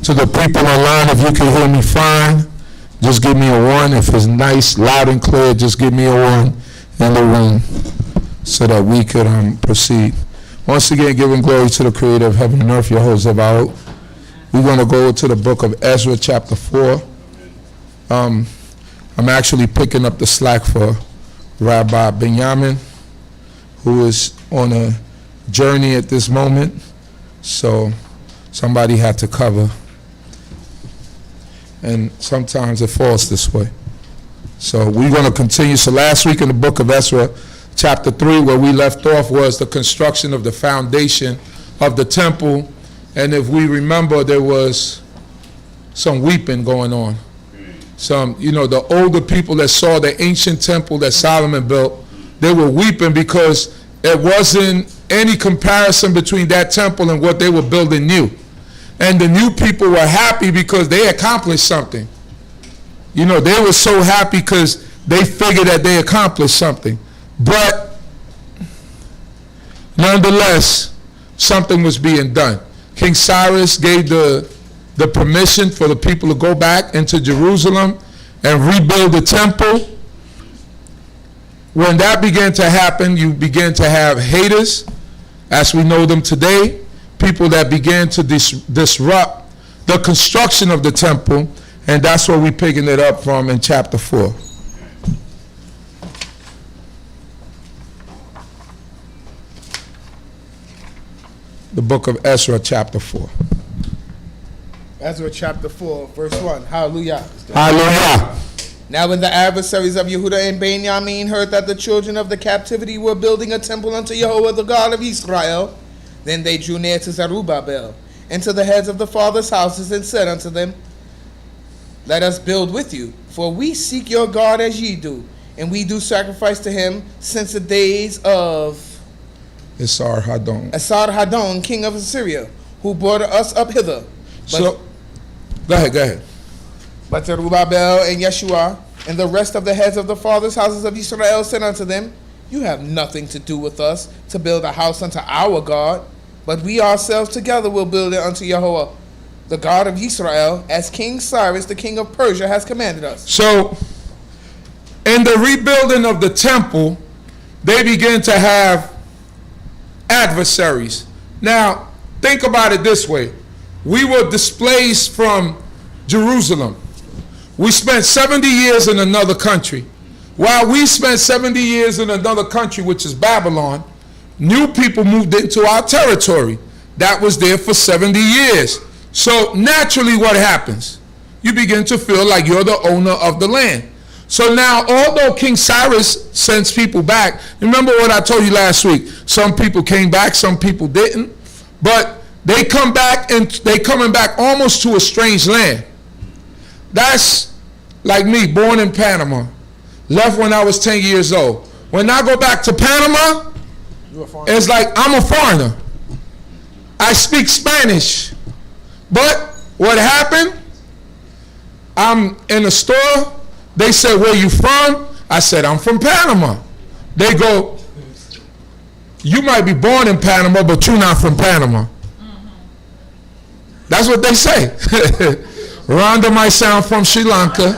To the people online, if you can hear me fine, just give me a 1. If it's nice, loud and clear, just give me a 1 in the room so that we could proceed. Once again, giving glory to the Creator of heaven and earth, Yehovah. We're going to go to the book of Ezra, chapter 4. I'm actually picking up the slack for Rabbi Benjamin, who is on a journey at this moment. So somebody had to cover. And sometimes it falls this way. So we're going to continue. So last week in the book of Ezra, chapter 3, where we left off was the construction of the foundation of the temple. And if we remember, there was some weeping going on. Some, the older people that saw the ancient temple that Solomon built, they were weeping because it wasn't any comparison between that temple and what they were building new. And the new people were happy because they accomplished something. They were so happy because they figured that they accomplished something. But nonetheless, something was being done. King Cyrus gave the permission for the people to go back into Jerusalem and rebuild the temple. When that began to happen, you began to have haters, as we know them today, people that began to disrupt the construction of the temple, and that's where we're picking it up from in chapter 4. The book of Ezra, chapter 4. Ezra chapter 4, verse 1. Hallelujah. Hallelujah. Now when the adversaries of Yehuda and Benjamin heard that the children of the captivity were building a temple unto Jehovah, the God of Israel, then they drew near to Zerubbabel and to the heads of the fathers' houses and said unto them, Let us build with you, for we seek your God as ye do, and we do sacrifice to him since the days of Esarhaddon, king of Assyria, who brought us up hither. Go ahead. But Zerubbabel and Yeshua and the rest of the heads of the fathers' houses of Israel said unto them, You have nothing to do with us to build a house unto our God, but we ourselves together will build it unto Jehovah, the God of Israel, as King Cyrus, the king of Persia, has commanded us. So, in the rebuilding of the temple, they began to have adversaries. Now, think about it this way. We were displaced from Jerusalem. We spent 70 years in another country. While we spent 70 years in another country, which is Babylon, new people moved into our territory. That was there for 70 years. So naturally what happens? You begin to feel like you're the owner of the land. So now, although King Cyrus sends people back, remember what I told you last week, some people came back, some people didn't, but they come back and they coming back almost to a strange land. That's like me, born in Panama, left when I was 10 years old. When I go back to Panama, it's like I'm a foreigner. I speak Spanish. But what happened? I'm in a store. They said, where you from? I said, I'm from Panama. They go, you might be born in Panama, but you're not from Panama. That's what they say. Rhonda might sound from Sri Lanka.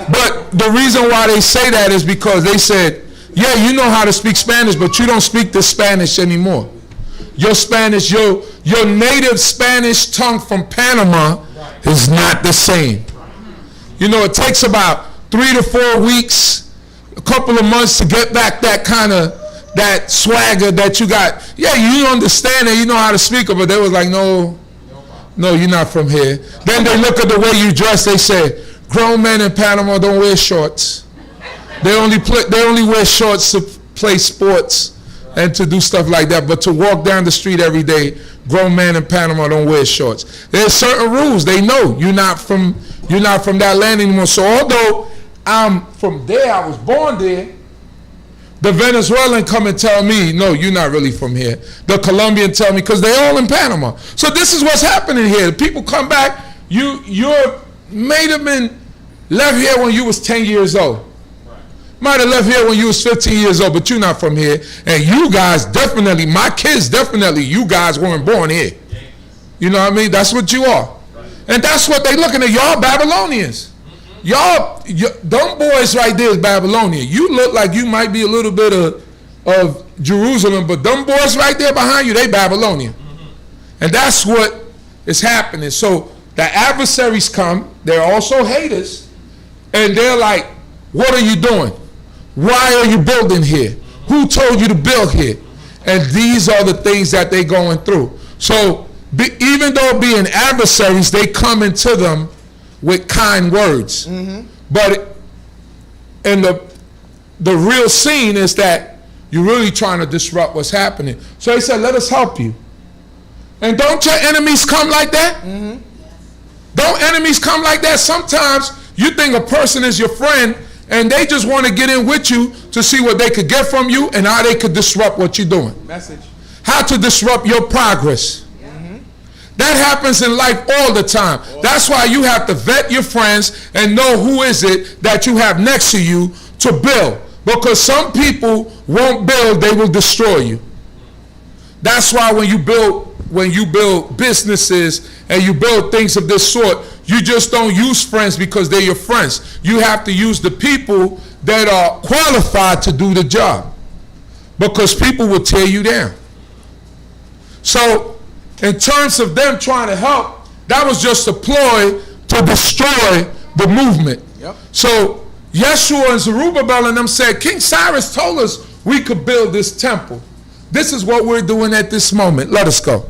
But the reason why they say that is because they said, yeah, you know how to speak Spanish, but you don't speak the Spanish anymore. Your Spanish, your native Spanish tongue from Panama is not the same. It takes about 3 to 4 weeks, a couple of months to get back that swagger that you got. Yeah, you understand it, you know how to speak it, but they was like, no, you're not from here. Then they look at the way you dress, they say, grown men in Panama don't wear shorts. They only wear shorts to play sports and to do stuff like that. But to walk down the street every day, grown men in Panama don't wear shorts. There's certain rules. They know you're not from that land anymore. So although I'm from there, I was born there, the Venezuelan come and tell me, no, you're not really from here. The Colombian tell me, because they're all in Panama. So this is what's happening here. People come back, you may have been left here when you was 10 years old. Might have left here when you was 15 years old, but you're not from here. And you guys definitely, my kids definitely, you guys weren't born here. You know what I mean? That's what you are. And that's what they looking at. Y'all Babylonians. Y'all, them boys right there is Babylonian. You look like you might be a little bit of Jerusalem, but them boys right there behind you, they Babylonian. And that's what is happening. So the adversaries come, they're also haters, and they're like, what are you doing? Why are you building here? Who told you to build here? And these are the things that they're going through. So even though being adversaries, they come into them with kind words. But in the real scene is that you're really trying to disrupt what's happening. So he said, let us help you. And don't your enemies come like that? Don't enemies come like that? Sometimes you think a person is your friend and they just want to get in with you to see what they could get from you and how they could disrupt what you're doing. Message. How to disrupt your progress. That happens in life all the time. That's why you have to vet your friends and know who is it that you have next to you to build. Because some people won't build, they will destroy you. That's why when you build businesses and you build things of this sort, you just don't use friends because they're your friends. You have to use the people that are qualified to do the job. Because people will tear you down. So in terms of them trying to help, that was just a ploy to destroy the movement. So Yeshua and Zerubbabel and them said, King Cyrus told us we could build this temple. This is what we're doing at this moment. Let us go.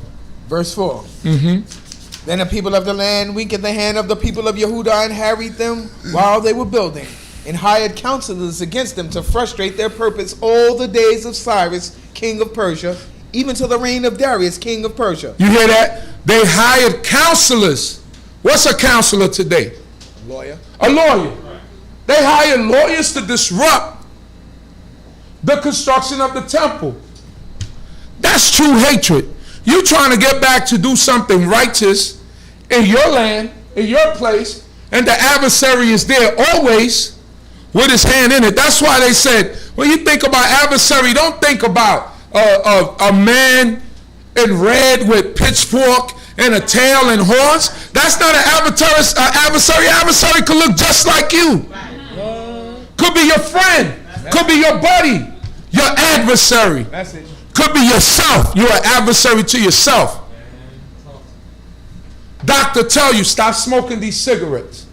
Verse 4. Then the people of the land weakened the hand of the people of Yehudah and harried them while they were building, and hired counselors against them to frustrate their purpose all the days of Cyrus, king of Persia, even to the reign of Darius, king of Persia. You hear that? They hired counselors. What's a counselor today? A lawyer. A lawyer. They hired lawyers to disrupt the construction of the temple. That's true hatred. You trying to get back to do something righteous in your land, in your place, and the adversary is there always with his hand in it. That's why they said, when you think about adversary, don't think about a man in red with pitchfork and a tail and horns. That's not an adversary. Adversary could look just like you. Could be your friend. Could be your buddy. Your adversary. Could be yourself. You're an adversary to yourself. Doctor tell you, stop smoking these cigarettes.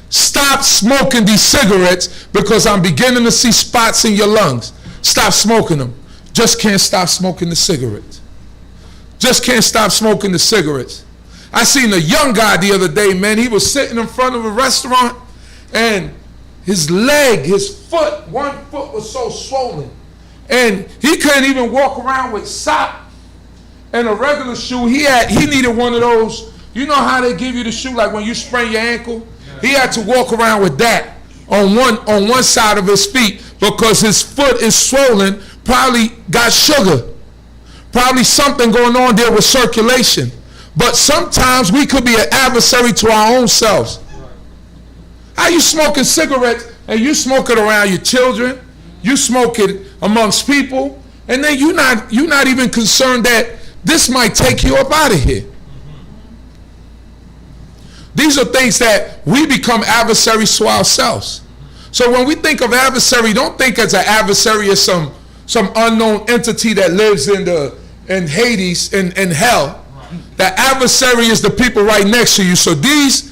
Stop smoking these cigarettes because I'm beginning to see spots in your lungs. Stop smoking them. Just can't stop smoking the cigarettes. Just can't stop smoking the cigarettes. I seen a young guy the other day, man. He was sitting in front of a restaurant and his leg, his foot, one foot was so swollen. And he couldn't even walk around with sock and a regular shoe. He needed one of those, you know how they give you the shoe like when you sprain your ankle? He had to walk around with that on one side of his feet because his foot is swollen, probably got sugar. Probably something going on there with circulation. But sometimes we could be an adversary to our own selves. How you smoking cigarettes and you smoke it around your children, you smoke it amongst people, and then you're not even concerned that this might take you up out of here. These are things that we become adversaries to ourselves. So when we think of adversary, don't think as an adversary as some unknown entity that lives in Hades, in hell. The adversary is the people right next to you. So these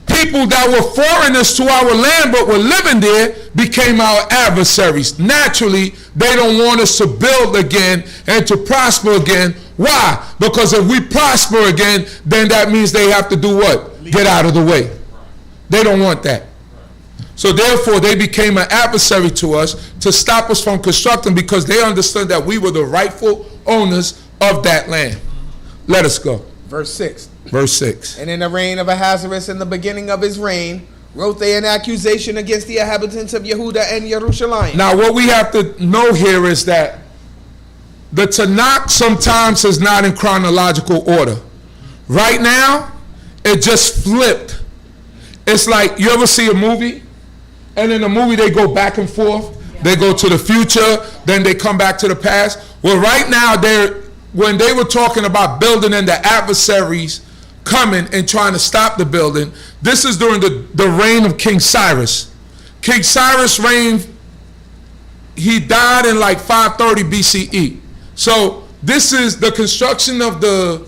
people that were foreigners to our land but were living there became our adversaries. Naturally, they don't want us to build again and to prosper again. Why? Because if we prosper again, then that means they have to do what? Get out of the way. They don't want that. So therefore, they became an adversary to us to stop us from constructing because they understood that we were the rightful owners of that land. Let us go. Verse 6. Verse 6. And in the reign of Ahasuerus, in the beginning of his reign, wrote they an accusation against the inhabitants of Yehudah and Jerusalem. Now what we have to know here is that the Tanakh sometimes is not in chronological order. Right now, it just flipped. It's like, you ever see a movie and in the movie they go back and forth. They go to the future, then they come back to the past. Well, right now, when they were talking about building and the adversaries coming and trying to stop the building, this is during the reign of King Cyrus. King Cyrus reigned, he died in like 530 BCE. So this is the construction of the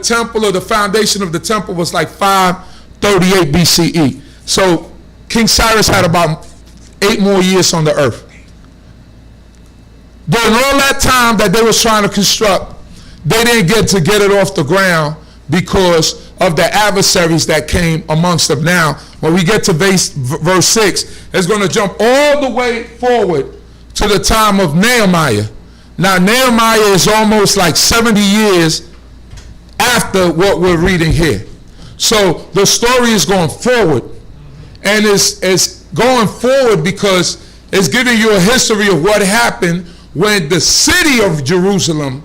temple, or the foundation of the temple was like 538 BCE. So King Cyrus had about 8 more years on the earth. During all that time that they was trying to construct, they didn't get it off the ground because of the adversaries that came amongst them. Now, when we get to verse 6, it's going to jump all the way forward to the time of Nehemiah. Now, Nehemiah is almost like 70 years after what we're reading here. So the story is going forward, and it's going forward because it's giving you a history of what happened when the city of Jerusalem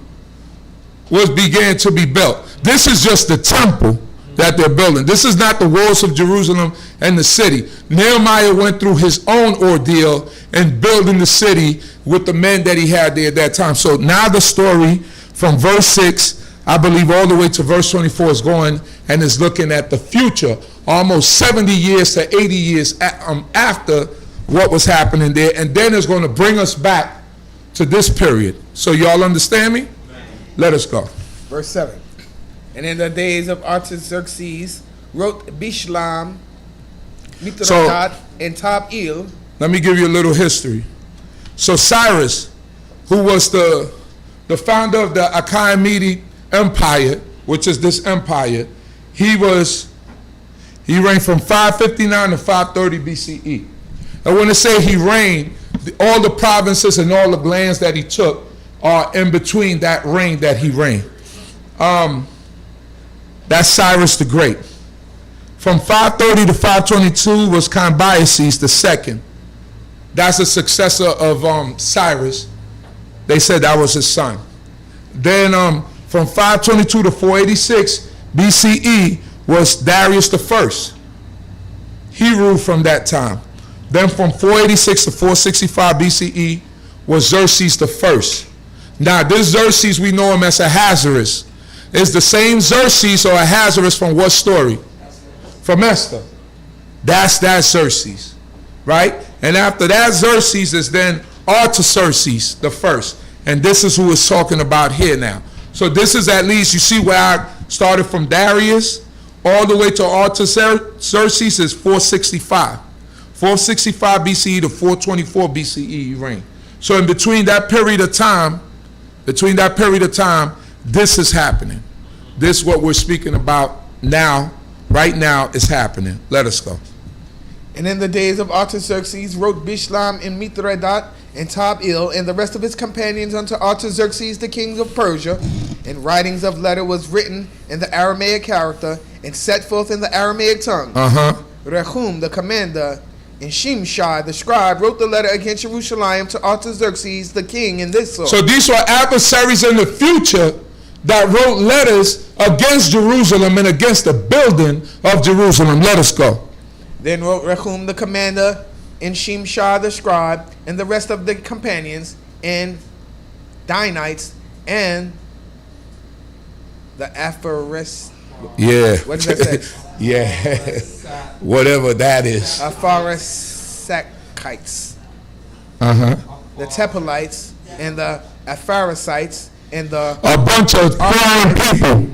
began to be built. This is just the temple that they're building. This is not the walls of Jerusalem and the city. Nehemiah went through his own ordeal in building the city with the men that he had there at that time. So now the story from verse 6, I believe, all the way to verse 24 is going and is looking at the future, almost 70 years to 80 years after what was happening there, and then it's going to bring us back to this period. So y'all understand me? Let us go. Verse 7. And in the days of Artaxerxes wrote Bishlam, Mithridates, and Tab-il. Let me give you a little history. So Cyrus, who was the founder of the Achaemenid Empire, which is this empire, he reigned from 559 to 530 BCE. And when they say he reigned, all the provinces and all the lands that he took are in between that reign that he reigned. That's Cyrus the Great. From 530 to 522 was Cambyses II. That's a successor of Cyrus. They said that was his son. Then from 522 to 486 BCE was Darius I. He ruled from that time. Then from 486 to 465 BCE was Xerxes I. Now this Xerxes, we know him as Ahasuerus. Is the same Xerxes or Ahasuerus from what story? From Esther. That's Xerxes, right? And after that Xerxes is then Artaxerxes I. And this is who is talking about here now. So this is, at least, you see where I started from Darius all the way to Artaxerxes is 465. 465 BCE to 424 BCE he reigned. So in between that period of time, this is happening. This, what we're speaking about now, right now, is happening. Let us go. And in the days of Artaxerxes wrote Bishlam and Mithridates and Tab-il and the rest of his companions unto Artaxerxes the king of Persia, and writings of letter was written in the Aramaic character and set forth in the Aramaic tongue. Rehum the commander and Shimshai the scribe wrote the letter against Jerusalem to Artaxerxes the king in this sort. So these were adversaries in the future that wrote letters against Jerusalem and against the building of Jerusalem. Let us go. Then wrote Rehum the commander and Shimshai the scribe and the rest of the companions and Danites and the Apharis. Yeah. What does that say? Yeah. Whatever that is. Apharisaites. The Tepelites and the Apharisites and the... A bunch of foreign people.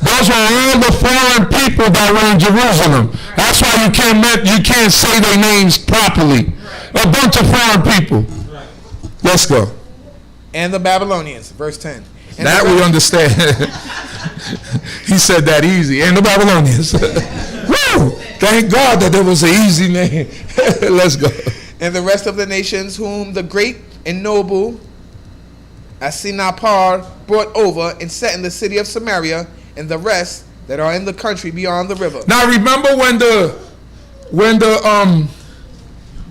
Those are all the foreign people that were in Jerusalem. That's why you can't say their names properly. A bunch of foreign people. Let's go. And the Babylonians, verse 10. And that we understand. He said that easy. And the Babylonians. Woo! Thank God that there was an easy name. Let's go. And the rest of the nations whom the great and noble Asinapar brought over and set in the city of Samaria, and the rest that are in the country beyond the river. Now remember when the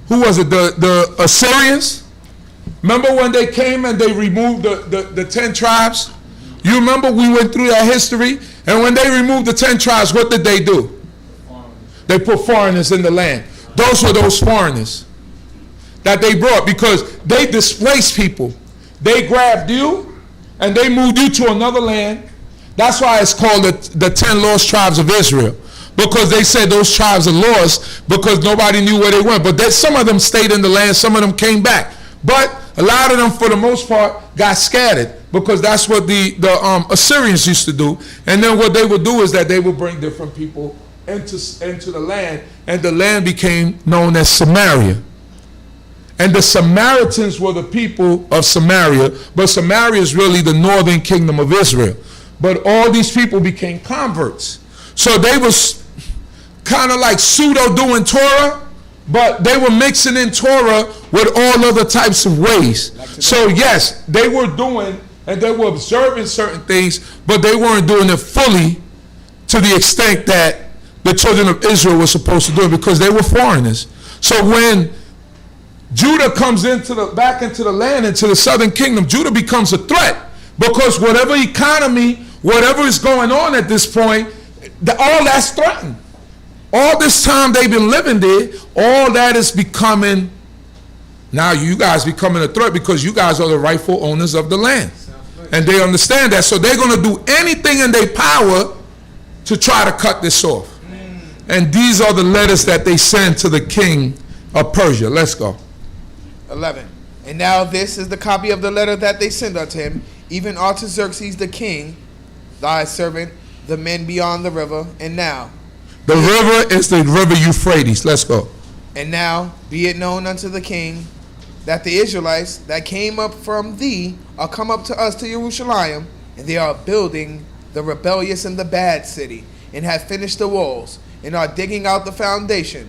who was it? The Assyrians? Remember when they came and they removed the 10 tribes? You remember we went through that history? And when they removed the 10 tribes, what did they do? They put foreigners in the land. Those were those foreigners that they brought, because they displaced people. They grabbed you and they moved you to another land. That's why it's called the 10 lost tribes of Israel, because they said those tribes are lost because nobody knew where they went. But some of them stayed in the land, some of them came back. But a lot of them, for the most part, got scattered, because that's what the Assyrians used to do. And then what they would do is that they would bring different people into the land, and the land became known as Samaria. And the Samaritans were the people of Samaria, but Samaria is really the northern kingdom of Israel. But all these people became converts. So they was kind of like pseudo doing Torah, but they were mixing in Torah with all other types of ways. So yes, they were doing and they were observing certain things, but they weren't doing it fully to the extent that the children of Israel were supposed to do it, because they were foreigners. So when Judah comes back into the land, into the southern kingdom, Judah becomes a threat, because whatever economy, whatever is going on at this point, all that's threatened. All this time they've been living there, all that is becoming, now you guys becoming a threat, because you guys are the rightful owners of the land. And they understand that, so they're going to do anything in their power to try to cut this off. And these are the letters that they send to the king of Persia. Let's go. 11. And now this is the copy of the letter that they send unto him, even Artaxerxes the king, thy servant, the men beyond the river. And now, the river is the river Euphrates. Let's go. And now be it known unto the king that the Israelites that came up from thee are come up to us to Jerusalem, and they are building the rebellious and the bad city, and have finished the walls, and are digging out the foundation.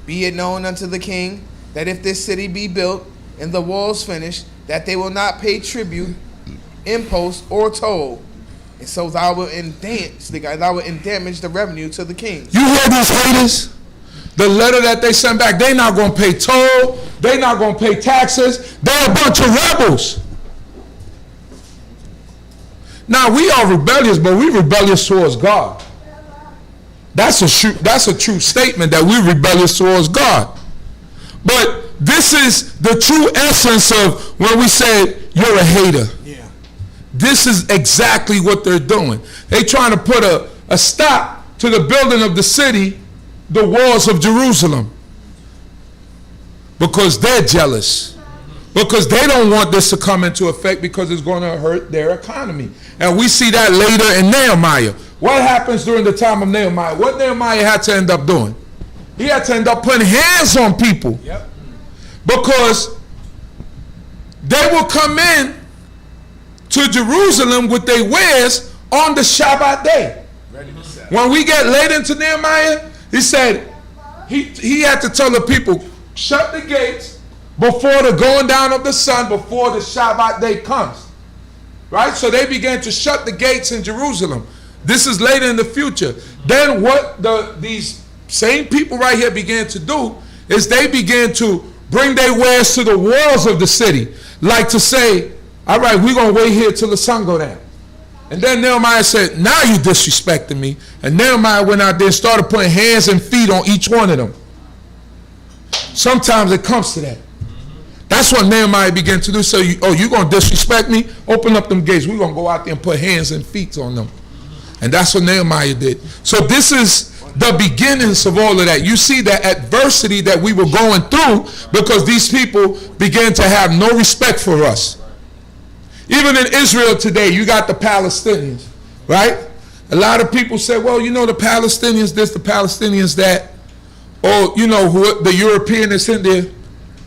Be it known unto the king that if this city be built and the walls finished, that they will not pay tribute, impost, or toll. And so thou wilt damage the revenue to the king. You hear these haters? The letter that they sent back, they're not going to pay toll. They're not going to pay taxes. They're a bunch of rebels. Now, we are rebellious, but we're rebellious towards God. That's a true statement, that we're rebellious towards God. But this is the true essence of when we say you're a hater. Yeah. This is exactly what they're doing. They're trying to put a stop to the building of the city, the walls of Jerusalem, because they're jealous, because they don't want this to come into effect, because it's going to hurt their economy. And we see that later in Nehemiah. What happens during the time of Nehemiah? What Nehemiah had to end up doing? He had to end up putting hands on people. Yep. Because they will come in to Jerusalem with their wares on the Shabbat day. When we get late into Nehemiah, he said he had to tell the people, shut the gates before the going down of the sun, before the Shabbat day comes. Right? So they began to shut the gates in Jerusalem. This is later in the future. Then what these same people right here began to do is they began to bring their wares to the walls of the city. Like to say, all right, we're going to wait here till the sun go down. And then Nehemiah said, now you disrespecting me. And Nehemiah went out there and started putting hands and feet on each one of them. Sometimes it comes to that. That's what Nehemiah began to do. So, you're going to disrespect me? Open up them gates. We're going to go out there and put hands and feet on them. And that's what Nehemiah did. So this is the beginnings of all of that. You see that adversity that we were going through, because these people began to have no respect for us. Even in Israel today, you got the Palestinians, right? A lot of people say, well, you know, the Palestinians this, the Palestinians that, or, you know, who the European is in there.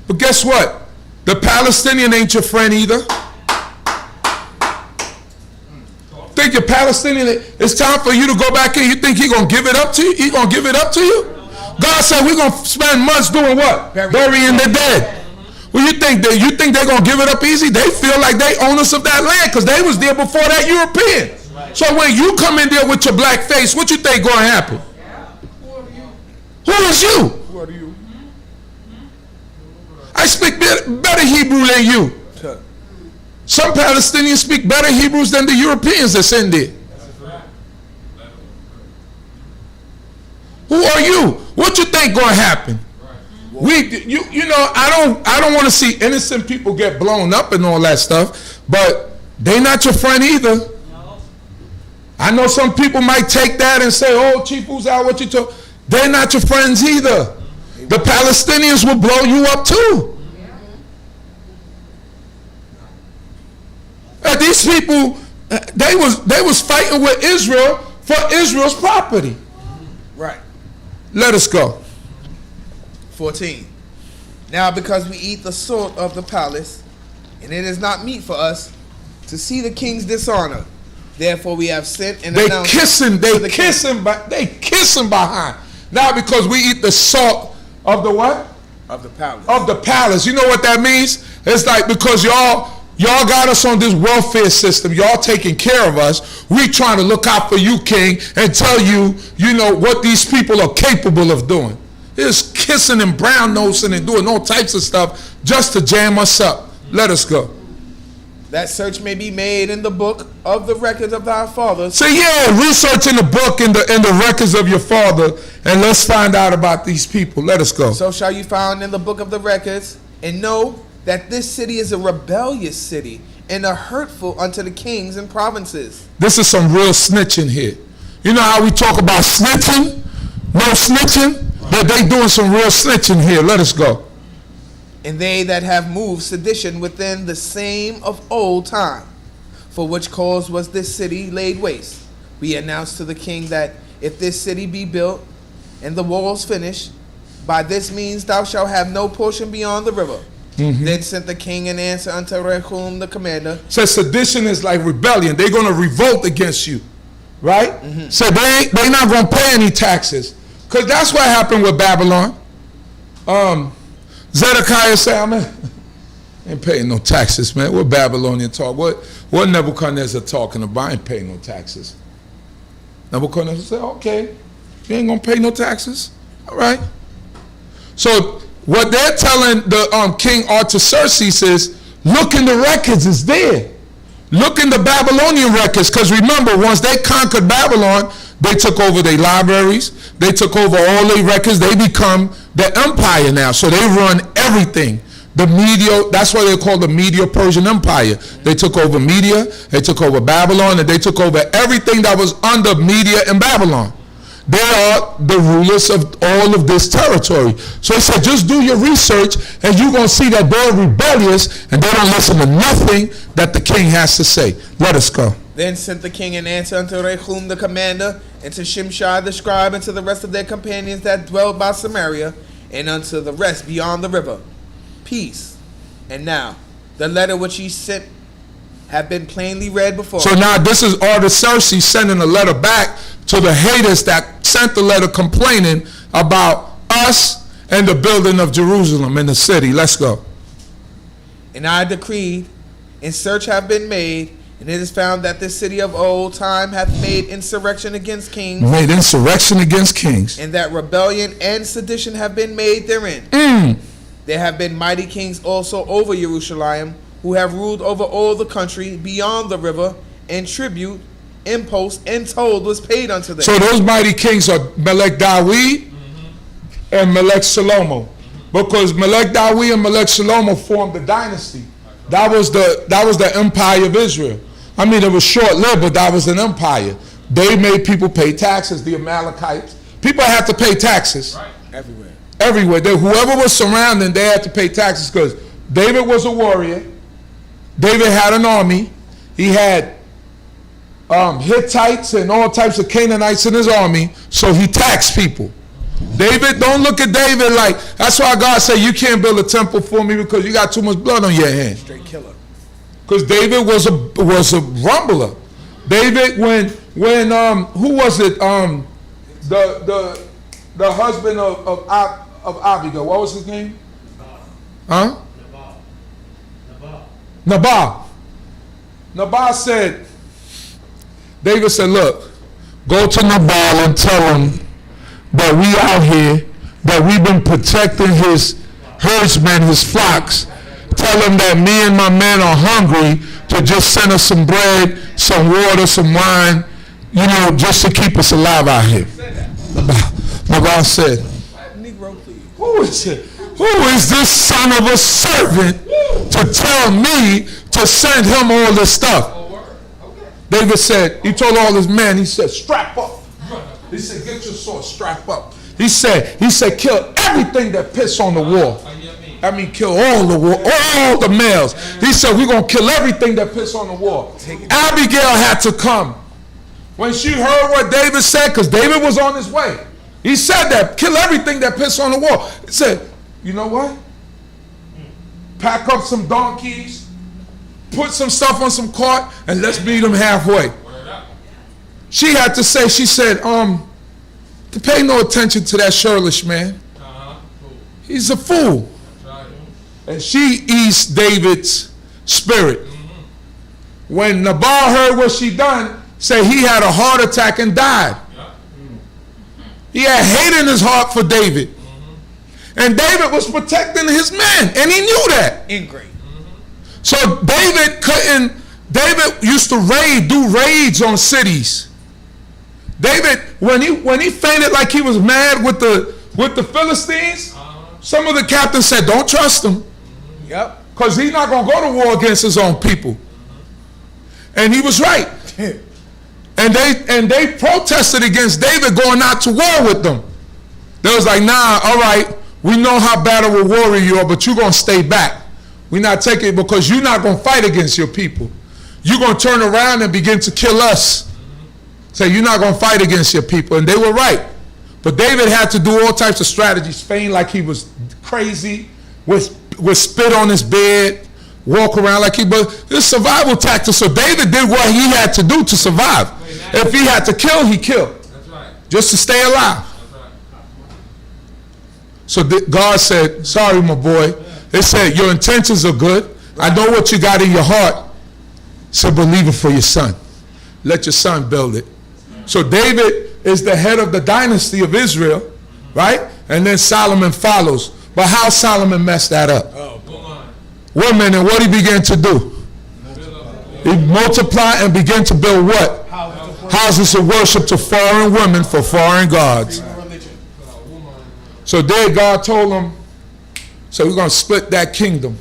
But guess what? The Palestinian ain't your friend either. Think you're Palestinian, it's time for you to go back in. You think he's going to give it up to you? He's going to give it up to you? God said we're going to spend months doing what? Burying the dead. Well, you think they're going to give it up easy? They feel like they owners of that land because they was there before that European. So when you come in there with your black face, what you think going to happen? Who is you? Who are you? I speak better Hebrew than you. Some Palestinians speak better Hebrews than the Europeans that's in there. Who are you? What you think going to happen? I don't want to see innocent people get blown up and all that stuff, but they not your friend either. No. I know some people might take that and say, "Oh, Chief Uzziel, what you talk?" They're not your friends either. The Palestinians will blow you up too. These people, they was fighting with Israel for Israel's property. Right. Let us go. 14. Now because we eat the salt of the palace, and it is not meet for us to see the king's dishonor. Therefore we have sent and announced. They kissing behind. Now because we eat the salt of the what? Of the palace. Of the palace. You know what that means? It's like because y'all got us on this welfare system. Y'all taking care of us. We trying to look out for you, king, and tell you, what these people are capable of doing. It's kissing and brown nosing and doing all types of stuff just to jam us up. Let us go. That search may be made in the book of the records of our fathers. So research in the book in the records of your father, and let's find out about these people. Let us go. So shall you find in the book of the records, and know that this city is a rebellious city and a hurtful unto the kings and provinces. This is some real snitching here. You know how we talk about snitching? No snitching? But they doing some real snitching here. Let us go. And they that have moved sedition within the same of old time, for which cause was this city laid waste. We announced to the king that if this city be built and the walls finished, by this means thou shalt have no portion beyond the river. Mm-hmm. Then sent the king an answer unto Rehum the commander. Says sedition is like rebellion. They're going to revolt against you, right? Mm-hmm. So they not going to pay any taxes, because that's what happened with Babylon. Zedekiah said, "Man, ain't paying no taxes, man. What Babylonian talk? What Nebuchadnezzar talking about? I ain't paying no taxes." Nebuchadnezzar said, "Okay, you ain't gonna pay no taxes, all right." So what they're telling the King Artaxerxes is, look in the records, it's there. Look in the Babylonian records, because remember, once they conquered Babylon, they took over their libraries, they took over all their records, they become the empire now, so they run everything. The Media, that's why they're called the Medio-Persian Empire. They took over Media, they took over Babylon, and they took over everything that was under Media and Babylon. They are the rulers of all of this territory. So he said, just do your research, and you're going to see that they're rebellious, and they don't listen to nothing that the king has to say. Let us go. Then sent the king an answer unto Rehum the commander, and to Shimshai the scribe, and to the rest of their companions that dwelt by Samaria, and unto the rest beyond the river. Peace. And now, the letter which he sent have been plainly read before. So now this is Artaxerxes sending a letter back to the haters that sent the letter complaining about us and the building of Jerusalem in the city. Let's go. And I decreed, and search have been made, and it is found that this city of old time hath made insurrection against kings. Made insurrection against kings. And that rebellion and sedition have been made therein. There have been mighty kings also over Jerusalem, who have ruled over all the country beyond the river, and tribute, impost, and toll was paid unto them. So those mighty kings are Melech David and Melech Shalom, because Melech David and Melech Shalom formed the dynasty. That was the empire of Israel. I mean, it was short-lived, but that was an empire. They made people pay taxes. The Amalekites, people had to pay taxes. Right. Everywhere. Whoever was surrounding, they had to pay taxes, because David was a warrior. David had an army. He had Hittites and all types of Canaanites in his army, so he taxed people. David, don't look at David like, that's why God said, you can't build a temple for me because you got too much blood on your hands. Straight killer. Because David was a rumbler. David, when who was it? The husband of Abigail. What was his name? Huh? Nabal said, David said, look, go to Nabal and tell him that we out here, that we've been protecting his herdsmen, his flocks. Tell him that me and my men are hungry, to just send us some bread, some water, some wine, just to keep us alive out here. Nabal said, who is it? Who is this son of a servant to tell me to send him all this stuff? David said, he told all his men, he said, strap up. He said, get your sword, strap up. He said, kill everything that piss on the wall. I mean, kill all the males. He said, we're going to kill everything that piss on the wall. Abigail had to come. When she heard what David said, because David was on his way, he said that, kill everything that piss on the wall. He said, you know what? Pack up some donkeys, put some stuff on some cart, and let's meet them halfway. She had to say, she said, to pay no attention to that churlish man. He's a fool. And she eased David's spirit. When Nabal heard what she done, say he had a heart attack and died. He had hate in his heart for David. And David was protecting his men, and he knew that. Ingrate. So David used to do raids on cities. David, when he fainted like he was mad with the Philistines, some of the captains said, don't trust him. Yep. Because he's not going to go to war against his own people. And he was right. And they protested against David going out to war with them. They was like, nah, all right, we know how bad of a warrior you are, but you're going to stay back. We're not taking it because you're not going to fight against your people. You're going to turn around and begin to kill us. Say, you're not going to fight against your people. And they were right. But David had to do all types of strategies, feign like he was crazy, with spit on his bed, walk around like but this survival tactics. So David did what he had to do to survive. If he had to kill, he killed. That's right. Just to stay alive. That's right. So God said, sorry, my boy. They said, your intentions are good. I know what you got in your heart. So believe it for your son. Let your son build it. So David is the head of the dynasty of Israel, right? And then Solomon follows. But how Solomon messed that up? One minute, what he began to do? He multiplied and began to build what? Houses of worship to foreign women for foreign gods. So there God told him, so we're going to split that kingdom.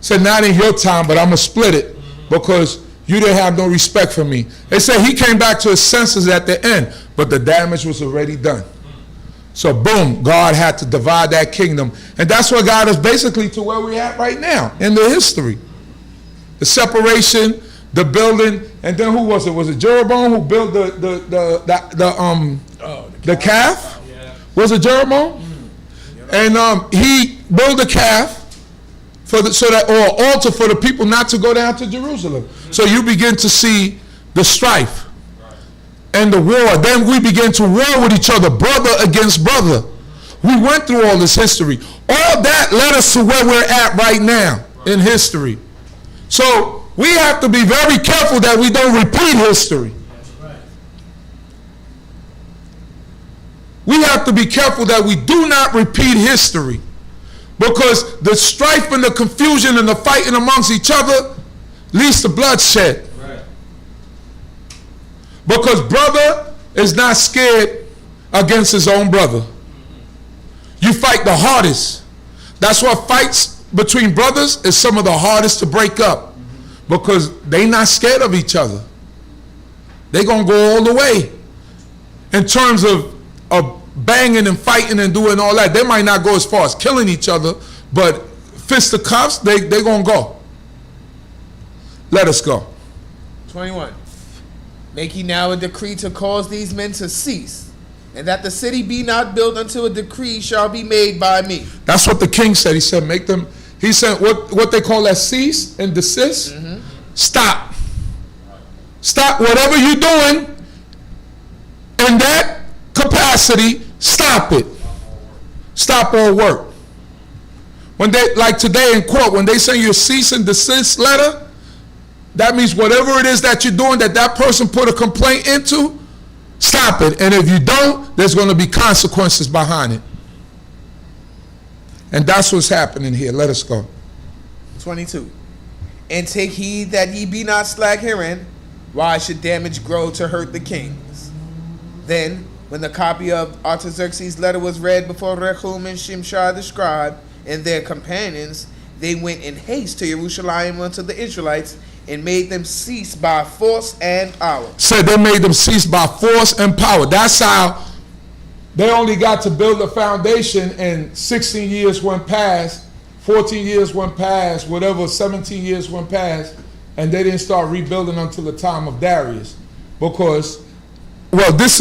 Said, not in your time, but I'm going to split it because you didn't have no respect for me. They said he came back to his senses at the end, but the damage was already done. So boom, God had to divide that kingdom. And that's what got us basically to where we're at right now in the history. The separation, the building, and then who was it? Was it Jeroboam who built the calf? Was it Jeroboam? And he built a calf or altar for the people not to go down to Jerusalem. So you begin to see the strife and the war. Then we begin to war with each other, brother against brother. We went through all this history. All that led us to where we're at right now in history. So we have to be very careful that we don't repeat history. We have to be careful that we do not repeat history, because the strife and the confusion and the fighting amongst each other leads to bloodshed. Because brother is not scared against his own brother. You fight the hardest. That's why fights between brothers is some of the hardest to break up, because they not scared of each other. They gonna go all the way. In terms of banging and fighting and doing all that, they might not go as far as killing each other, but fisticuffs, they gonna go. Let us go. 21. Make ye now a decree to cause these men to cease, and that the city be not built until a decree shall be made by me. That's what the king said. He said, make them, he said, what they call that cease and desist. Stop. Stop whatever you're doing in that capacity. Stop it. Stop all work. When they, like today in court, when they send you a cease and desist letter, that means whatever it is that you're doing that person put a complaint into, stop it. And if you don't, there's going to be consequences behind it. And that's what's happening here. Let us go. 22. And take heed that ye be not slack herein, why should damage grow to hurt the kings? Then When the copy of Artaxerxes' letter was read before Rehum and Shimshai the scribe and their companions, they went in haste to Jerusalem unto the Israelites and made them cease by force and power. Said they made them cease by force and power. That's how they only got to build a foundation, and 16 years went past, 14 years went past, whatever, 17 years went past, and they didn't start rebuilding until the time of Darius. Because, this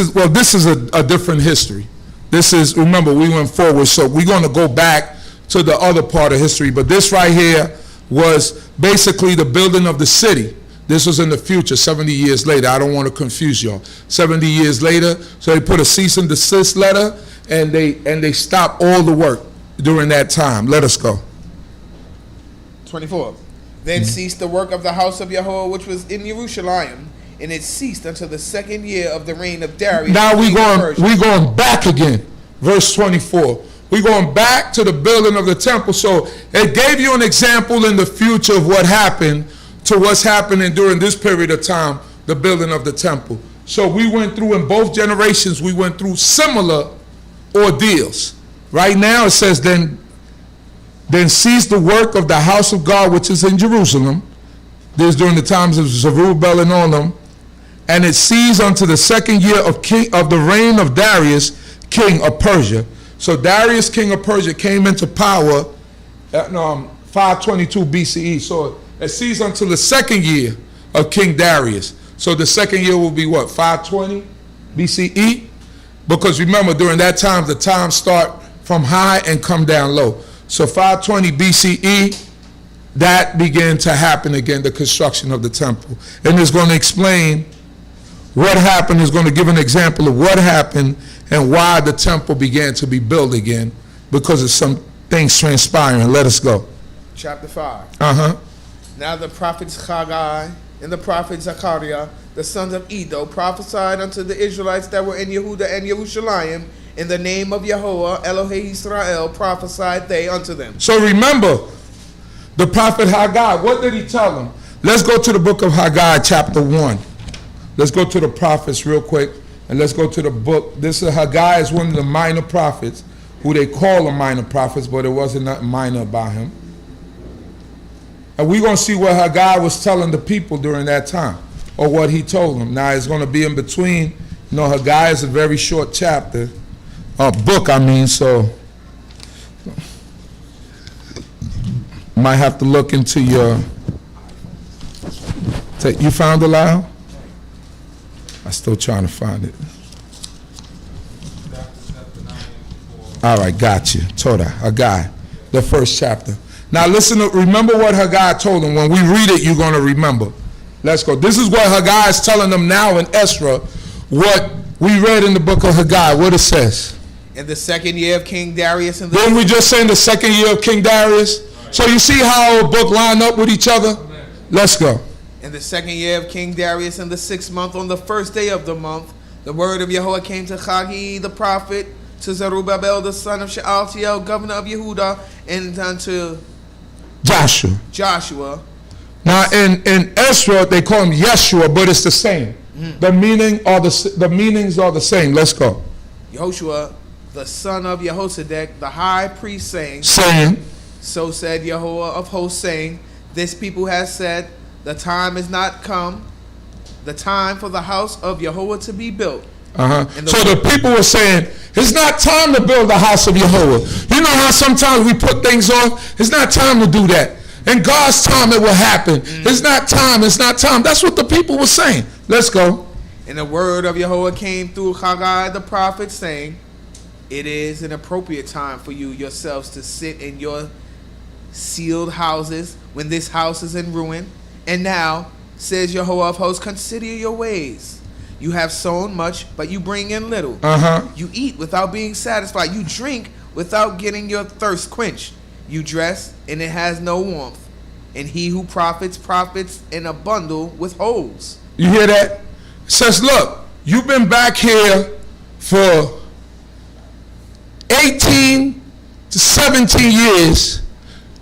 is a different history. This is, remember, we went forward, so we're going to go back to the other part of history. But this right here was basically the building of the city. This was in the future, 70 years later. I don't want to confuse y'all. 70 years later, so they put a cease and desist letter, and they stopped all the work during that time. Let us go. 24. Then ceased the work of the house of Yahweh which was in Jerusalem, and it ceased until the 2nd year of the reign of Darius. Now we going back again. Verse 24. We're going back to the building of the temple. So it gave you an example in the future of what happened to what's happening during this period of time, the building of the temple. So we went through, in both generations, we went through similar ordeals. Right now it says, then cease the work of the house of God which is in Jerusalem. This during the times of Zerubbabel and all them. And it ceased unto the 2nd year of the reign of Darius, king of Persia. So Darius, king of Persia, came into power at 522 BCE. So it ceased until the 2nd year of King Darius. So the 2nd year will be what, 520 BCE? Because remember, during that time, the times start from high and come down low. So 520 BCE, that began to happen again, the construction of the temple. And it's going to explain what happened, is going to give an example of what happened and why the temple began to be built again, because of some things transpiring. Let us go. Chapter 5. Uh-huh. Now the prophets Haggai and the prophet Zechariah, the sons of Iddo, prophesied unto the Israelites that were in Yehuda and Jerusalem, in the name of Yahweh, Elohei Yisrael, prophesied they unto them. So remember, the prophet Haggai, what did he tell them? Let's go to the book of Haggai, chapter 1. Let's go to the prophets real quick, and let's go to the book. This is Haggai, is one of the minor prophets, who they call the minor prophets, but it wasn't nothing minor about him. And we're going to see what Haggai was telling the people during that time, or what he told them. Now, it's going to be in between. You know, Haggai is a very short chapter, book, I mean, so might have to look into your, you found the Lyle? I'm still trying to find it. All right, got you. Torah, Haggai, the first chapter. Now listen, remember what Haggai told them. When we read it, you're going to remember. Let's go. This is what Haggai is telling them now in Ezra, what we read in the book of Haggai, what it says. In the 2nd year of King Darius. Didn't we just say in the 2nd year of King Darius? So you see how our book line up with each other? Let's go. In the 2nd year of King Darius, in the 6th month, on the 1st day of the month, the word of Yahweh came to Haggai the prophet, to Zerubbabel the son of Shealtiel, governor of Yehuda, and unto Joshua. Now in Ezra they call him Yeshua, but it's the same. The meanings are the same. Let's go. Yehoshua, the son of Jehozadak, the high priest, saying, so said Yahweh of hosts, saying, this people has said, the time is not come, the time for the house of Yahweh to be built. So the people were saying, it's not time to build the house of Yahweh. You know how sometimes we put things off? It's not time to do that. In God's time it will happen. It's not time, it's not time. That's what the people were saying. Let's go. And the word of Yahweh came through Haggai the prophet, saying, it is an appropriate time for you yourselves to sit in your sealed houses when this house is in ruin. And now, says Yahweh of hosts, consider your ways. You have sown much, but you bring in little. You eat without being satisfied. You drink without getting your thirst quenched. You dress, and it has no warmth. And he who profits in a bundle with holes. You hear that? It says, look, you've been back here for 18 to 17 years.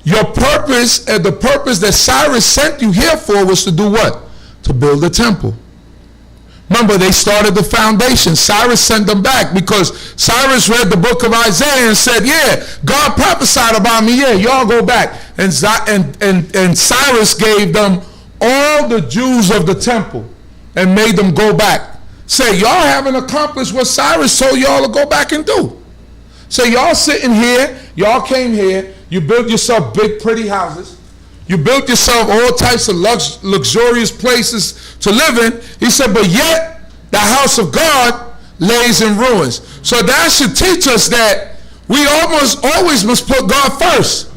Your purpose, and the purpose that Cyrus sent you here for, was to do what? To build a temple. Remember, they started the foundation. Cyrus sent them back because Cyrus read the book of Isaiah and said, yeah, God prophesied about me. Yeah, y'all go back. And Cyrus gave them all the Jews of the temple and made them go back. Say, y'all haven't accomplished what Cyrus told y'all to go back and do. So y'all sitting here, y'all came here, you built yourself big, pretty houses. You built yourself all types of luxurious places to live in. He said, but yet the house of God lays in ruins. So that should teach us that we almost always must put God first.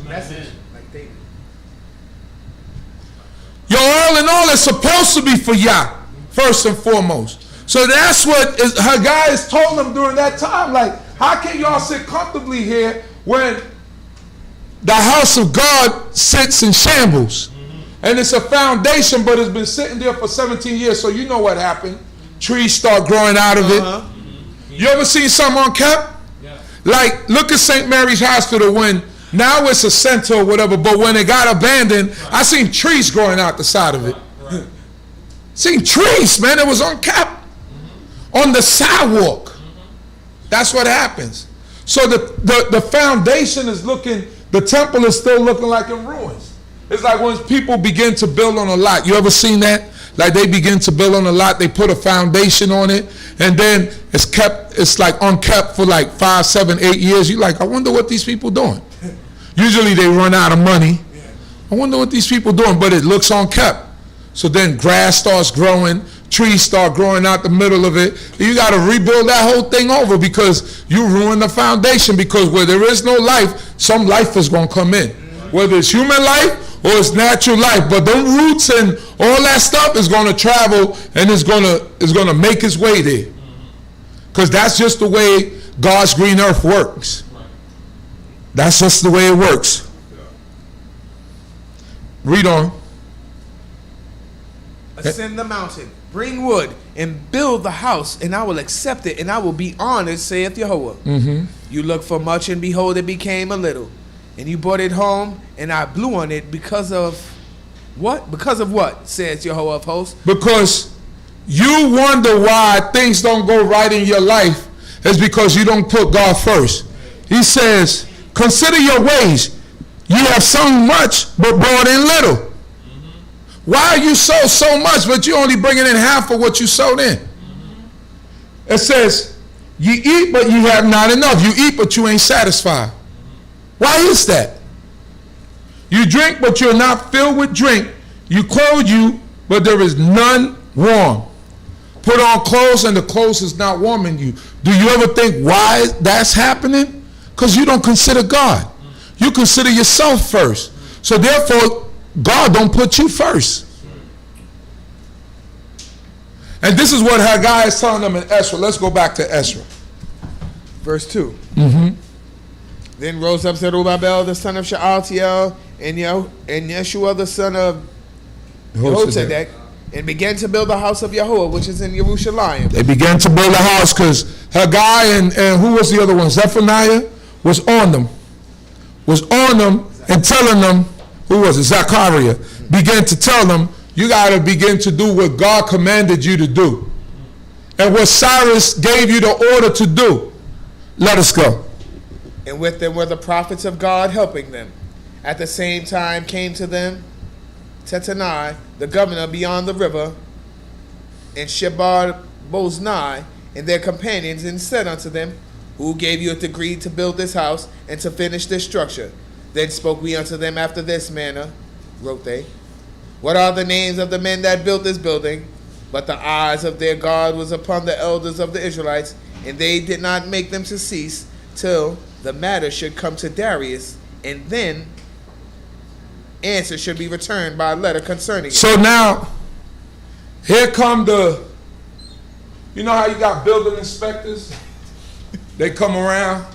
Your all in all is supposed to be for Yah, first and foremost. So that's what her guys told them during that time. Like, how can y'all sit comfortably here when the house of God sits in shambles? And it's a foundation, but it's been sitting there for 17 years. So you know what happened. Trees start growing out of it. You ever seen something unkept? Yeah. Like, look at St. Mary's Hospital when, now it's a center or whatever, but when it got abandoned, I seen trees growing out the side of it. Seen trees, man, it was unkept. On the sidewalk. That's what happens. So the foundation is looking, the temple is still looking like in ruins. It's like when people begin to build on a lot. You ever seen that? Like they begin to build on a lot, they put a foundation on it, and then it's like unkept for like 5, 7, 8 years. You're like, I wonder what these people doing. Usually they run out of money. I wonder what these people doing, but it looks unkept. So then grass starts growing, trees start growing out the middle of it. You got to rebuild that whole thing over because you ruined the foundation, because where there is no life, some life is going to come in. Whether it's human life or it's natural life, but the roots and all that stuff is going to travel and it's going to make its way there. Because that's just the way God's green earth works. That's just the way it works. Read on. Ascend the mountain, bring wood, and build the house, and I will accept it, and I will be honored, saith Yehovah. You looked for much, and behold, it became a little. And you brought it home, and I blew on it because of what? Because of what, says Yehovah of hosts? Because you wonder why things don't go right in your life. It's because you don't put God first. He says, consider your ways. You have sown much, but brought in little. Why you sow so much, but you only bringing in half of what you sowed in? It says, you eat, but you have not enough. You eat, but you ain't satisfied. Why is that? You drink, but you're not filled with drink. You clothe you, but there is none warm. Put on clothes, and the clothes is not warming you. Do you ever think why that's happening? Because you don't consider God. You consider yourself first. So therefore, God don't put you first. And this is what Haggai is telling them in Ezra. Let's go back to Ezra. Verse 2. Then rose up Zerubbabel, the son of Shealtiel, and Yeshua, the son of Jehozadak, and began to build the house of Yahweh, which is in Jerusalem. They began to build a house because Haggai and who was the other one? Zephaniah was on them. Was on them and telling them, who was it? Zechariah began to tell them, you got to begin to do what God commanded you to do. And what Cyrus gave you the order to do. Let us go. And with them were the prophets of God helping them. At the same time came to them Tattenai, the governor beyond the river, and Shebar-Boznai, and their companions, and said unto them, who gave you a decree to build this house and to finish this structure? Then spoke we unto them after this manner, wrote they, what are the names of the men that built this building? But the eyes of their God was upon the elders of the Israelites, and they did not make them to cease till the matter should come to Darius, and then answer should be returned by a letter concerning it. So now, here come you know how you got building inspectors? They come around.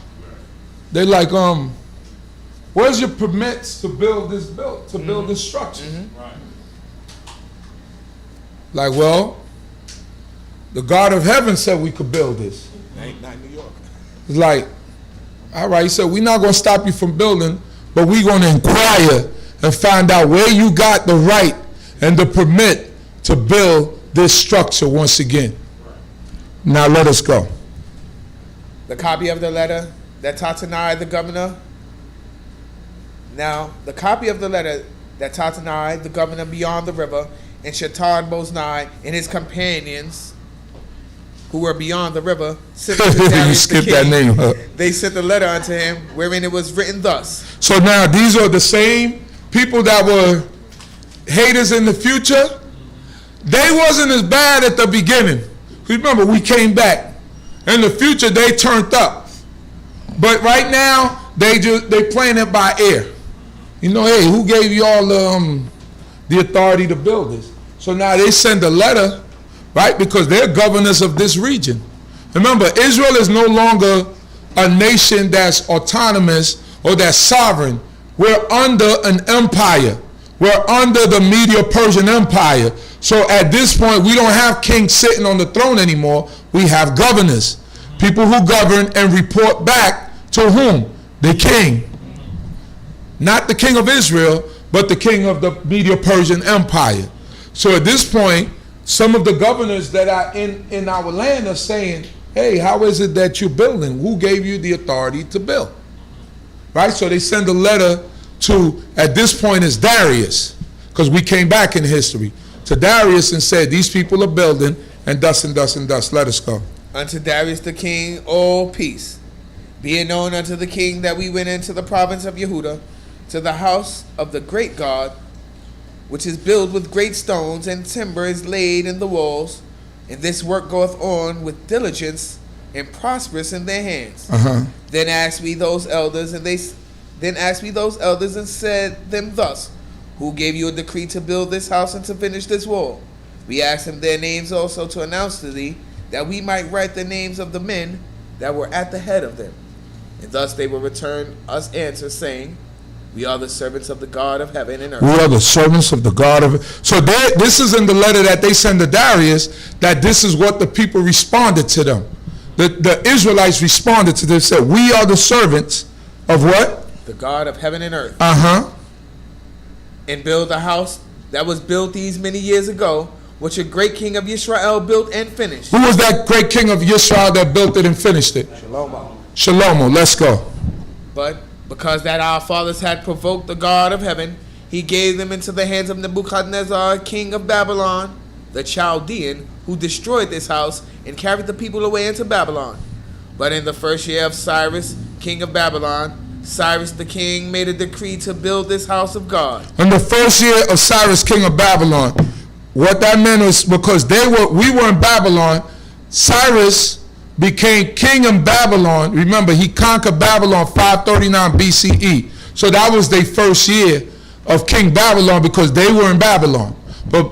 They like, where's your permits to build this build this structure? Right. Like, well, the God of heaven said we could build this. Not New York. It's like, all right, he said, we're not going to stop you from building, but we're going to inquire and find out where you got the right and the permit to build this structure once again. Now let us go. The copy of the letter that Tatanai the governor. Now the copy of the letter that Tatanai the governor beyond the river, and Shatar Boznai and his companions, who were beyond the river, sent unto You Darius the skipped that king. name, huh? They sent a letter unto him, wherein it was written thus. So now these are the same people that were haters in the future. They wasn't as bad at the beginning. Remember, we came back. In the future, they turned up. But right now, they playing it by ear. You know, hey, who gave you all the authority to build this? So now they send a letter, right? Because they're governors of this region. Remember, Israel is no longer a nation that's autonomous or that's sovereign. We're under an empire. We're under the Medo-Persian Empire. So at this point, we don't have kings sitting on the throne anymore. We have governors, people who govern and report back to whom? The king. Not the king of Israel, but the king of the Medo-Persian Empire. So at this point, some of the governors that are in our land are saying, hey, how is it that you're building? Who gave you the authority to build? Right? So they send a letter to, at this point, it's Darius, because we came back in history, to Darius and said, these people are building, and thus and thus and thus. Let us go. Unto Darius the king, all peace. Be it known unto the king that we went into the province of Yehuda, to the house of the great God, which is built with great stones, and timber is laid in the walls, and this work goeth on with diligence and prosperous in their hands. Then asked we those elders, and said them thus, who gave you a decree to build this house and to finish this wall? We asked them their names also to announce to thee, that we might write the names of the men that were at the head of them. And thus they will return us answer, saying, we are the servants of the God of heaven and earth. We are the servants of the God of... So this is in the letter that they send to Darius, that this is what the people responded to them. The Israelites responded to them, said, we are the servants of what? The God of heaven and earth. And build a house that was built these many years ago, which a great king of Yisrael built and finished. Who was that great king of Yisrael that built it and finished it? Shalom. Let's go. But because that our fathers had provoked the God of heaven, he gave them into the hands of Nebuchadnezzar, king of Babylon, the Chaldean, who destroyed this house and carried the people away into Babylon. But in the first year of Cyrus, king of Babylon, Cyrus the king made a decree to build this house of God. In the first year of Cyrus, king of Babylon, what that meant was because we were in Babylon, Cyrus became king in Babylon. Remember, he conquered Babylon 539 BCE. So that was their first year of King Babylon because they were in Babylon. But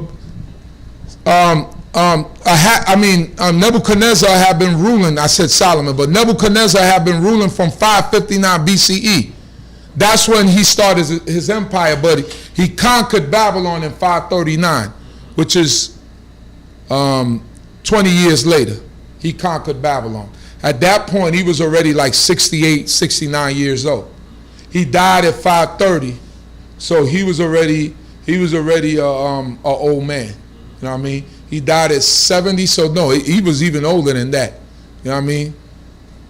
Nebuchadnezzar had been ruling. I said Solomon, but Nebuchadnezzar had been ruling from 559 BCE. That's when he started his empire, but he conquered Babylon in 539, which is 20 years later. He conquered Babylon. At that point, he was already like 68, 69 years old. He died at 530, so he was already an old man. You know what I mean? He died at 70, so no, he was even older than that. You know what I mean?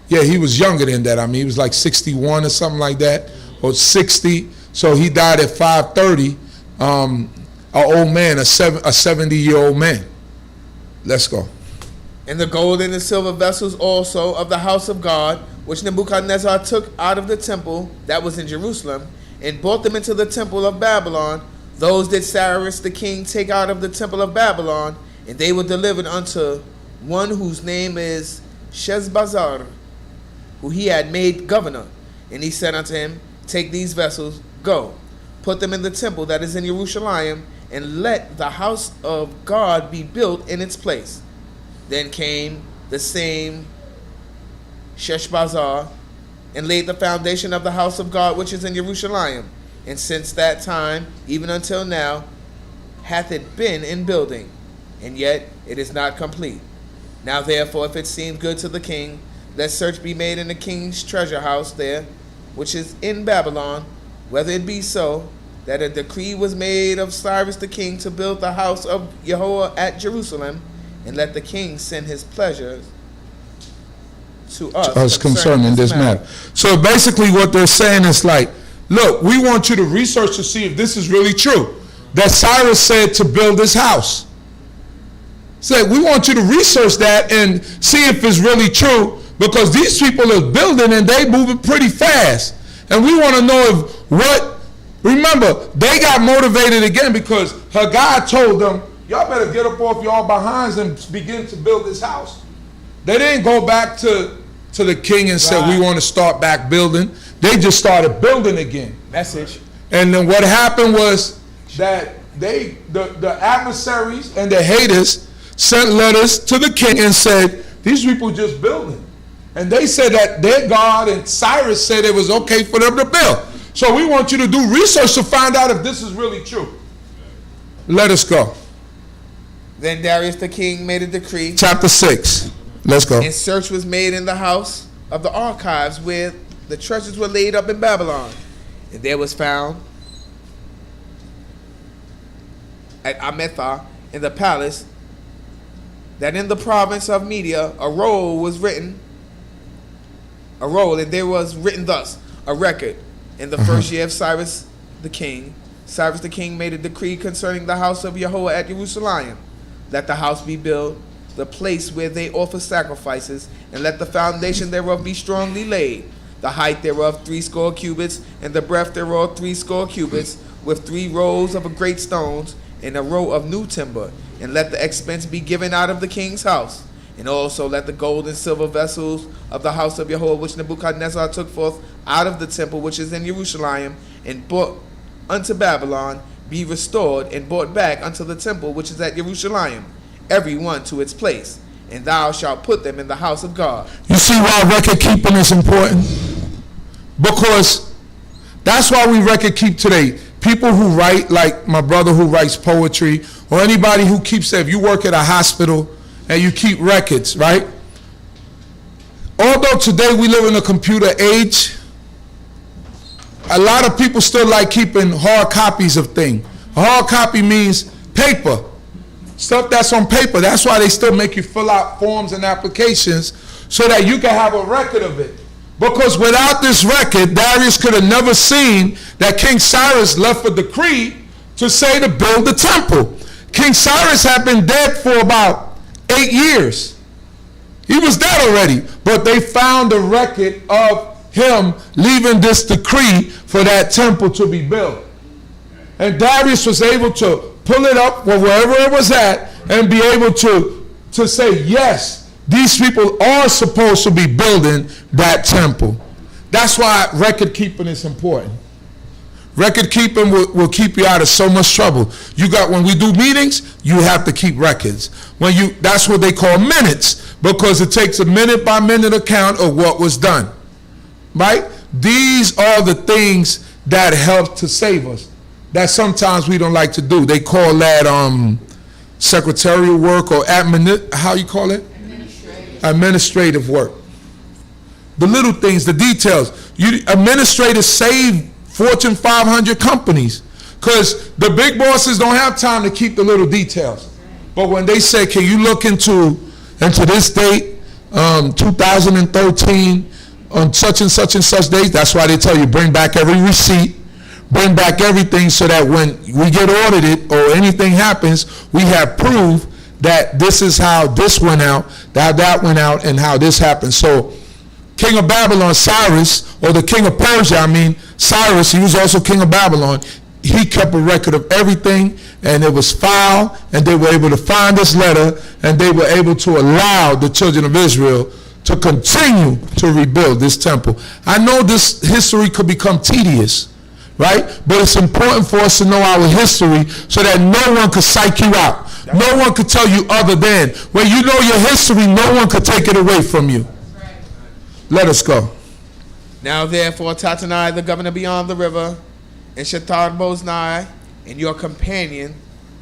Yeah, he was younger than that. I mean, he was like 61 or something like that, or 60. So he died at 530, an old man, a 70-year-old man. Let's go. And the gold and the silver vessels also of the house of God, which Nebuchadnezzar took out of the temple that was in Jerusalem, and brought them into the temple of Babylon, those did Cyrus the king take out of the temple of Babylon, and they were delivered unto one whose name is Sheshbazzar, who he had made governor. And he said unto him, take these vessels, go, put them in the temple that is in Jerusalem, and let the house of God be built in its place. Then came the same Sheshbazzar and laid the foundation of the house of God which is in Jerusalem. And since that time, even until now, hath it been in building, and yet it is not complete. Now therefore, if it seem good to the king, let search be made in the king's treasure house there, which is in Babylon, whether it be so, that a decree was made of Cyrus the king to build the house of Yahweh at Jerusalem, and let the king send his pleasures to us concerning this matter. So basically what they're saying is like, look, we want you to research to see if this is really true. That Cyrus said to build this house. Said, we want you to research that and see if it's really true, because these people are building and they moving pretty fast. And we want to know remember, they got motivated again because her God told them, y'all better get up off y'all behinds and begin to build this house. They didn't go back to the king and say, we want to start back building. They just started building again. Message. And then what happened was that the adversaries and the haters sent letters to the king and said, these people just building. And they said that their God and Cyrus said it was okay for them to build. So we want you to do research to find out if this is really true. Let us go. Then Darius the king made a decree. Chapter 6. Let's go. And search was made in the house of the archives where the treasures were laid up in Babylon. And there was found at Amethah in the palace that in the province of Media a roll, and there was written thus, a record. In the first year of Cyrus the king made a decree concerning the house of Yahweh at Jerusalem. Let the house be built, the place where they offer sacrifices, and let the foundation thereof be strongly laid. The height thereof 80 cubits, and the breadth thereof 80 cubits, with 3 rows of great stones, and a row of new timber. And let the expense be given out of the king's house. And also let the gold and silver vessels of the house of Yahweh, which Nebuchadnezzar took forth out of the temple which is in Jerusalem, and brought unto Babylon, be restored and brought back unto the temple which is at Jerusalem, every one to its place. And thou shalt put them in the house of God. You see why record keeping is important? Because that's why we record keep today. People who write, like my brother who writes poetry, or anybody who keeps, if you work at a hospital and you keep records, right? Although today we live in a computer age, a lot of people still like keeping hard copies of things. A hard copy means paper, stuff that's on paper. That's why they still make you fill out forms and applications so that you can have a record of it. Because without this record, Darius could have never seen that King Cyrus left a decree to say to build the temple. King Cyrus had been dead for about 8 years. He was dead already, but they found a record of him leaving this decree for that temple to be built. And Darius was able to pull it up wherever it was at and be able to say, yes, these people are supposed to be building that temple. That's why record keeping is important. Record keeping will keep you out of so much trouble. You got, when we do meetings, you have to keep records. That's what they call minutes, because it takes a minute by minute account of what was done. Right? These are the things that help to save us, that sometimes we don't like to do. They call that secretarial work, or how you call it? Administrative work. The little things, the details. Administrators save Fortune 500 companies, because the big bosses don't have time to keep the little details. But when they say, can you look into this date, 2013, on such and such and such days, that's why they tell you bring back every receipt, bring back everything, so that when we get audited or anything happens, we have proof that this is how this went out, that went out, and how this happened. So King of Babylon, Cyrus, or the king of Persia, Cyrus, he was also king of Babylon. He kept a record of everything, and it was filed, and they were able to find this letter, and they were able to allow the children of Israel to continue to rebuild this temple. I know this history could become tedious, right? But it's important for us to know our history so that no one could psych you out. No one could tell you other than. When you know your history, no one could take it away from you. Let us go. Now therefore, Tatanai, the governor beyond the river, and Shethar-boznai, and your companion,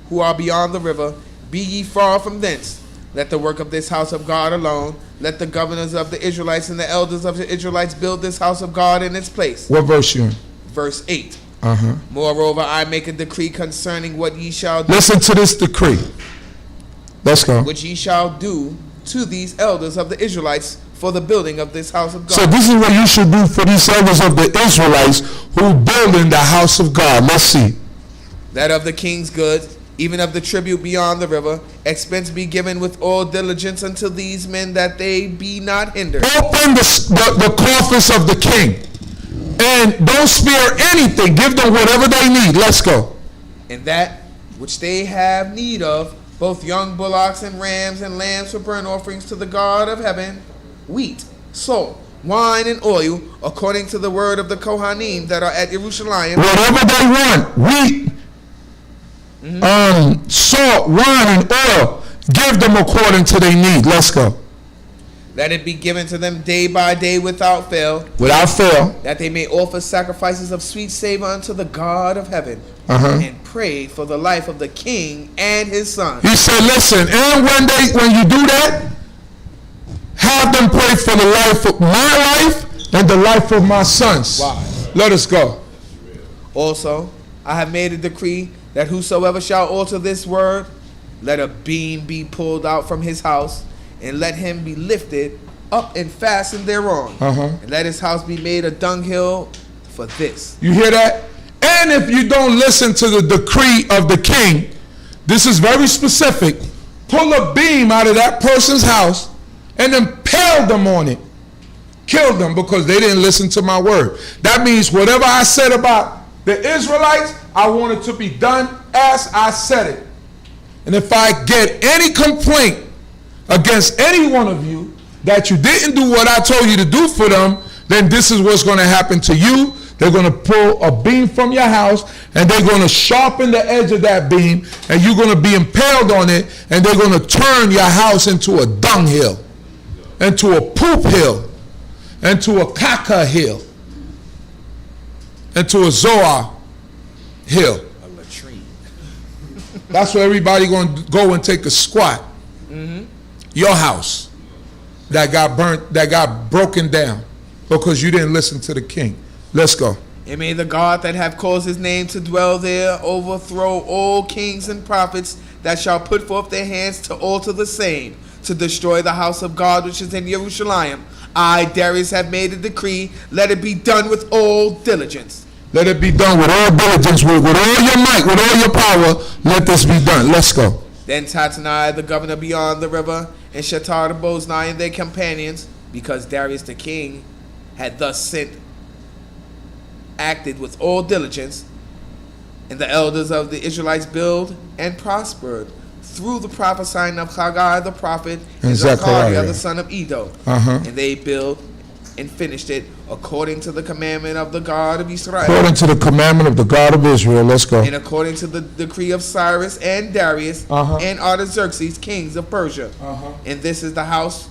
who are beyond the river, be ye far from thence. Let the work of this house of God alone. Let the governors of the Israelites and the elders of the Israelites build this house of God in its place. What verse you in? Verse 8. Moreover, I make a decree concerning what ye shall do. Listen to this decree. Let's go. Which ye shall do to these elders of the Israelites for the building of this house of God. So this is what you should do for these elders of the Israelites who build in the house of God. Let's see. That of the king's goods, even of the tribute beyond the river, expense be given with all diligence unto these men, that they be not hindered. Open the coffers of the king and don't spare anything. Give them whatever they need. Let's go. And that which they have need of, both young bullocks and rams and lambs for burnt offerings to the God of heaven, wheat, salt, wine, and oil, according to the word of the Kohanim that are at Jerusalem. Whatever they want, wheat, salt, wine, and oil, give them according to their need. Let's go. Let it be given to them day by day without fail. Without fail. That they may offer sacrifices of sweet savor unto the God of heaven. And pray for the life of the king and his son. He said, listen, and when you do that, have them pray for the life of my life and the life of my sons. Why? Let us go. Also, I have made a decree that whosoever shall alter this word, let a beam be pulled out from his house, and let him be lifted up and fastened thereon. And let his house be made a dunghill for this. You hear that? And if you don't listen to the decree of the king, this is very specific. Pull a beam out of that person's house and impale them on it. Kill them because they didn't listen to my word. That means whatever I said about the Israelites, I want it to be done as I said it. And if I get any complaint against any one of you that you didn't do what I told you to do for them, then this is what's going to happen to you. They're going to pull a beam from your house and they're going to sharpen the edge of that beam and you're going to be impaled on it, and they're going to turn your house into a dunghill, into a poop hill, into a caca hill, into a zoar hill. A latrine. That's where everybody going to go and take a squat. Your house that got burnt, that got broken down because you didn't listen to the king. Let's go. And may the God that have caused his name to dwell there overthrow all kings and prophets that shall put forth their hands to alter the same, to destroy the house of God which is in Jerusalem. I, Darius, have made a decree. Let it be done with all diligence. Let it be done with all diligence, with all your might, with all your power. Let this be done. Let's go. Then Tattenai, the governor beyond the river, and Shethar-boznai and their companions, because Darius the king had thus acted with all diligence, and the elders of the Israelites build and prospered through the prophesying of Haggai the prophet and Zechariah the son of Iddo. And they built and finished it according to the commandment of the God of Israel. According to the commandment of the God of Israel. Let's go. And according to the decree of Cyrus and Darius and Artaxerxes, kings of Persia. And this is the house.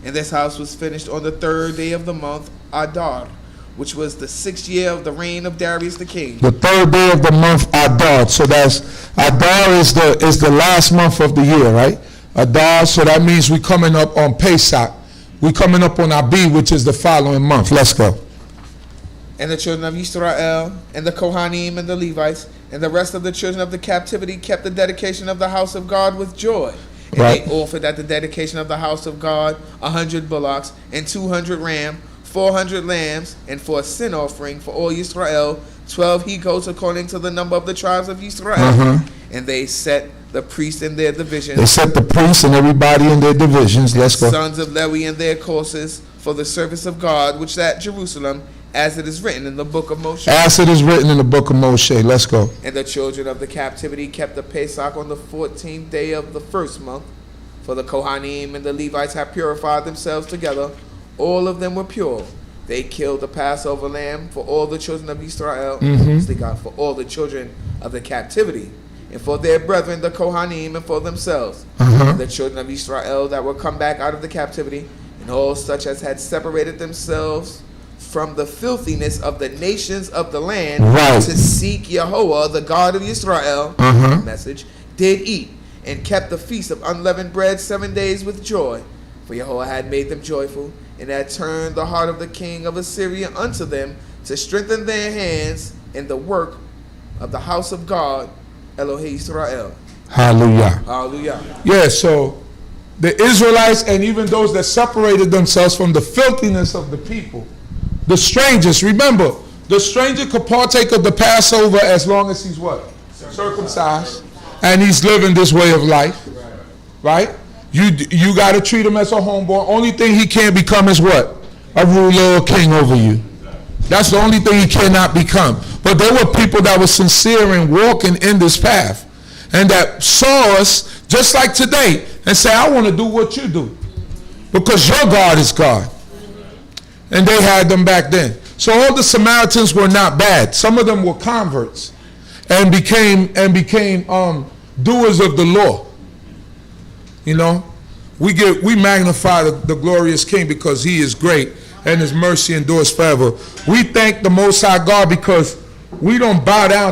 And this house was finished on the 3rd day of the month Adar, which was the 6th year of the reign of Darius the king. The 3rd day of the month Adar. So that's Adar is the last month of the year, right? Adar. So that means we coming up on Pesach. We coming up on Abib, which is the following month. Let's go. And the children of Yisrael and the Kohanim and the Levites and the rest of the children of the captivity kept the dedication of the house of God with joy. And they offered at the dedication of the house of God 100 bullocks and 200 rams, 400 lambs, and for a sin offering for all Yisrael 12 he-goats according to the number of the tribes of Yisrael. And they set the priests in their divisions. They set the priests and everybody in their divisions. Let's go. Sons of Lewi in their courses for the service of God, which is at Jerusalem, as it is written in the book of Moshe. As it is written in the book of Moshe. Let's go. And the children of the captivity kept the Pesach on the 14th day of the 1st month. For the Kohanim and the Levites have purified themselves together. All of them were pure. They killed the Passover lamb for all the children of Israel, for all the children of the captivity, and for their brethren, the Kohanim, and for themselves. The children of Israel that were come back out of the captivity, and all such as had separated themselves from the filthiness of the nations of the land to seek Yahuwah, the God of Israel, message, did eat, and kept the feast of unleavened bread 7 days with joy. For Yahuwah had made them joyful, and had turned the heart of the king of Assyria unto them, to strengthen their hands in the work of the house of God, Elohei Israel. Hallelujah. Hallelujah. Yeah, so the Israelites and even those that separated themselves from the filthiness of the people. The strangers, remember, the stranger could partake of the Passover as long as he's what? Circumcised. And he's living this way of life. Right? You got to treat him as a homeborn. Only thing he can't become is what? A ruler or king over you. That's the only thing he cannot become. But there were people that were sincere in walking in this path. And that saw us just like today and say, I want to do what you do. Because your God is God. And they had them back then. So all the Samaritans were not bad. Some of them were converts and became doers of the law. You know, we magnify the glorious King because he is great and his mercy endures forever. We thank the Most High God because we don't bow down